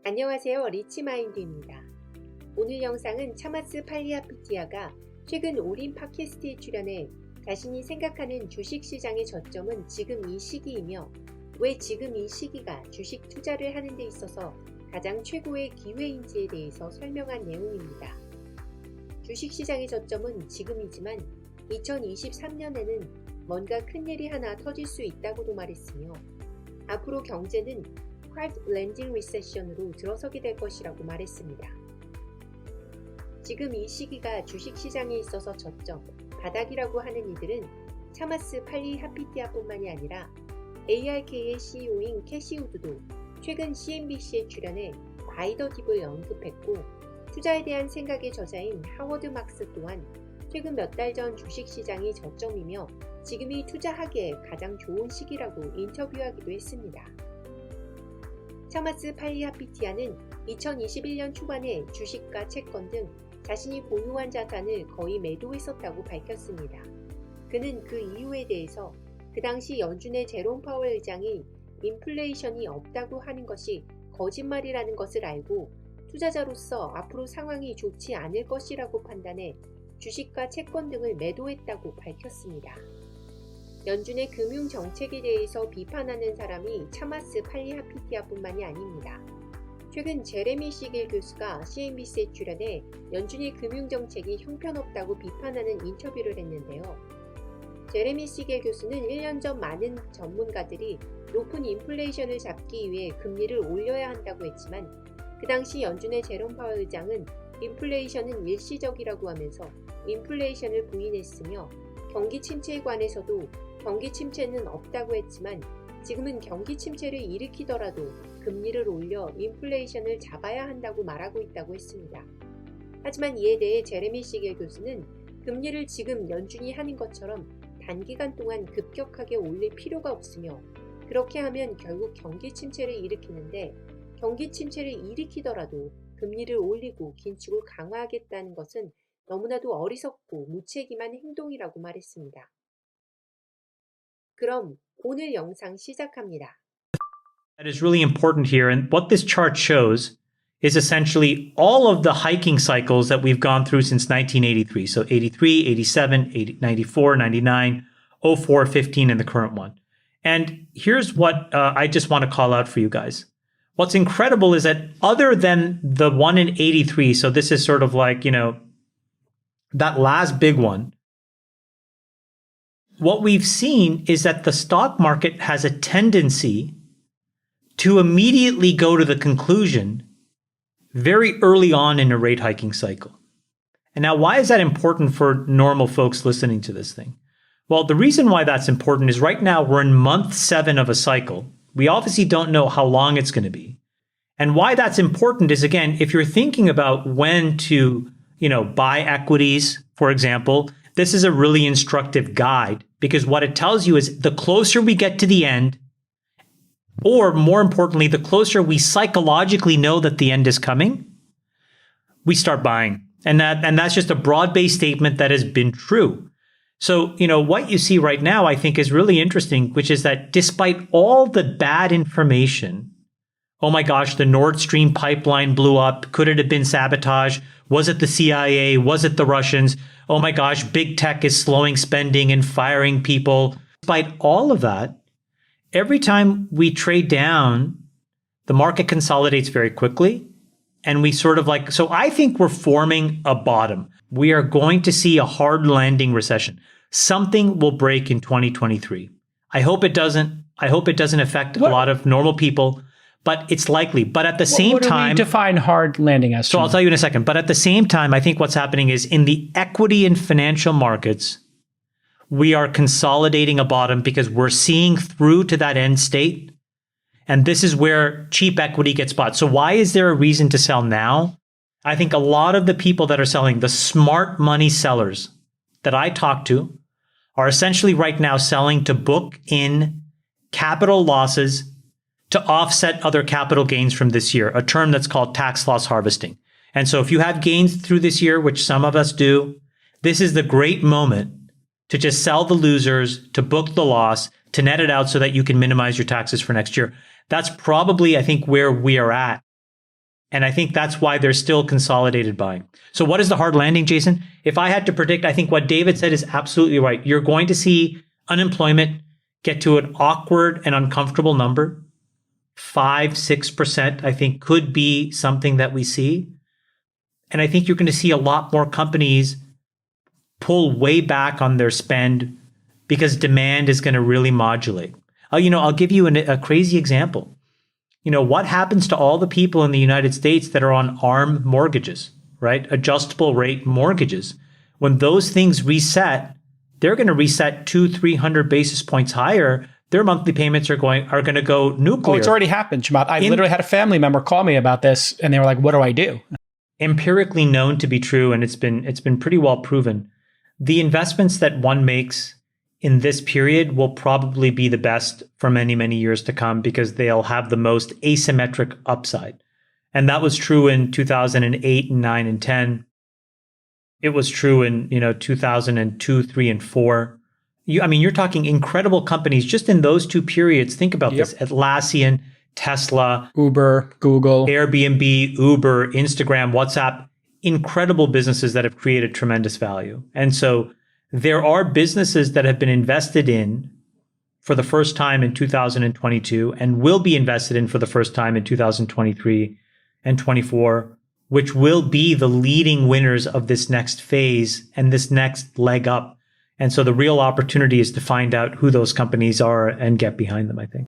안녕하세요. 리치마인드입니다. 오늘 영상은 차마스팔리하피티야가 최근 올인 팟캐스트에 출연해 자신이 생각하는 주식시장의 저점은 지금 이 시기이며 왜 지금 이 시기가 주식 투자를 하는 데 있어서 가장 최고의 기회인지에 대해서 설명한 내용입니다. 주식시장의 저점은 지금이지만 2023년에는 뭔가 큰일이 하나 터질 수 있다고도 말했으며 앞으로 경제는 hard landing recession으로 들어서게 될 것이라고 말했습니다. 지금 이 시기가 주식시장에 있어서 저점, 바닥이라고 하는 이들은 차마스팔리하피티야뿐만이 아니라 ARK의 CEO인 캐시우드도 최근 CNBC에 출연해 Buy the Dip을 언급했고 투자에 대한 생각의 저자인 하워드 막스 또한 최근 몇 달 전 주식시장이 저점이며 지금이 투자하기에 가장 좋은 시기라고 인터뷰하기도 했습니다. 차마스팔리하피티야는 2021년 초반에 주식과 채권 등 자신이 보유한 자산을 거의 매도했었다고 밝혔습니다. 그는 그 이유에 대해서 그 당시 연준의 제롬 파월 의장이 인플레이션이 없다고 하는 것이 거짓말이라는 것을 알고 투자자로서 앞으로 상황이 좋지 않을 것이라고 판단해 주식과 채권 등을 매도했다고 밝혔습니다. 연준의 금융 정책에 대해서 비판하는 사람이 차마스팔리하피티야뿐만이 아닙니다. 최근 제레미 시겔 교수가 CNBC에 출연해 연준의 금융 정책이 형편없다고 비판하는 인터뷰를 했는데요. 제레미 시겔 교수는 1년 전 많은 전문가들이 높은 인플레이션을 잡기 위해 금리를 올려야 한다고 했지만 그 당시 연준의 제롬 파월 의장은 인플레이션은 일시적이라고 하면서 인플레이션을 부인했으며 경기 침체에 관해서도 경기 침체는 없다고 했지만 지금은 경기 침체를 일으키더라도 금리를 올려 인플레이션을 잡아야 한다고 말하고 있다고 했습니다. 하지만 이에 대해 제레미 시겔 교수는 금리를 지금 연준이 하는 것처럼 단기간 동안 급격하게 올릴 필요가 없으며 그렇게 하면 결국 경기 침체를 일으키는데 경기 침체를 일으키더라도 금리를 올리고 긴축을 강화하겠다는 것은 너무나도 어리석고 무책임한 행동이라고 말했습니다. 그럼 오늘 영상 시작합니다. That is really important here. And what this chart shows is essentially all of the hiking cycles that we've gone through since 1983. So 83, 87, 80, 94, 99, 04, 15, and the current one. And here's what I just want to call out for you guys. What's incredible is that other than the one in 83, so this is sort of like, that last big one, what we've seen is that the stock market has a tendency to immediately go to the conclusion very early on in a rate hiking cycle. And now, why is that important for normal folks listening to this thing? Well, the reason why that's important is right now we're in month 7 of a cycle. We obviously don't know how long it's going to be. And why that's important is, again, if you're thinking about when to, buy equities, for example, this is a really instructive guide because what it tells you is the closer we get to the end, or more importantly, the closer we psychologically know that the end is coming, we start buying. And that's just a broad-based statement that has been true. So, what you see right now, I think is really interesting, which is that despite all the bad information, oh my gosh, the Nord Stream pipeline blew up. Could it have been sabotage? Was it the CIA? Was it the Russians? Oh my gosh, big tech is slowing spending and firing people. Despite all of that, every time we trade down, the market consolidates very quickly. And we sort of so I think we're forming a bottom. We are going to see a hard landing recession. Something will break in 2023. I hope it doesn't. I hope it doesn't affect a lot of normal people. But it's likely. But at the same time, what do we define hard landing as? So I'll tell you in a second. But at the same time, I think what's happening is in the equity and financial markets, we are consolidating a bottom because we're seeing through to that end state. And this is where cheap equity gets bought. So why is there a reason to sell now? I think a lot of the people that are selling, the smart money sellers that I talk to, are essentially right now selling to book in capital losses to offset other capital gains from this year, a term that's called tax loss harvesting. And so if you have gains through this year, which some of us do, this is the great moment to just sell the losers, to book the loss, to net it out so that you can minimize your taxes for next year. That's probably, I think, where we are at. And I think that's why there's still consolidated buying. So what is the hard landing, Jason? If I had to predict, I think what David said is absolutely right. You're going to see unemployment get to an awkward and uncomfortable number. 5-6%, I think, could be something that we see. And I think you're going to see a lot more companies pull way back on their spend because demand is going to really modulate. I'll give you a crazy example. What happens to all the people in the United States that are on ARM mortgages, right? Adjustable rate mortgages. When those things reset, they're going to reset 200-300 basis points higher. Their monthly payments are going to go nuclear. Oh, it's already happened, Chamath. I literally had a family member call me about this, and they were like, "What do I do?" Empirically known to be true, and it's been pretty well proven. The investments that one makes in this period will probably be the best for many, many years to come because they'll have the most asymmetric upside. And that was true in 2008 and 9 and 10. It was true in 2002, 3, and 4. You're talking incredible companies just in those two periods. Think about this: Atlassian, Tesla, Uber, Google, Airbnb, Uber, Instagram, WhatsApp. Incredible businesses that have created tremendous value. And so there are businesses that have been invested in for the first time in 2022 and will be invested in for the first time in 2023 and 24, which will be the leading winners of this next phase and this next leg up. And so the real opportunity is to find out who those companies are and get behind them, I think.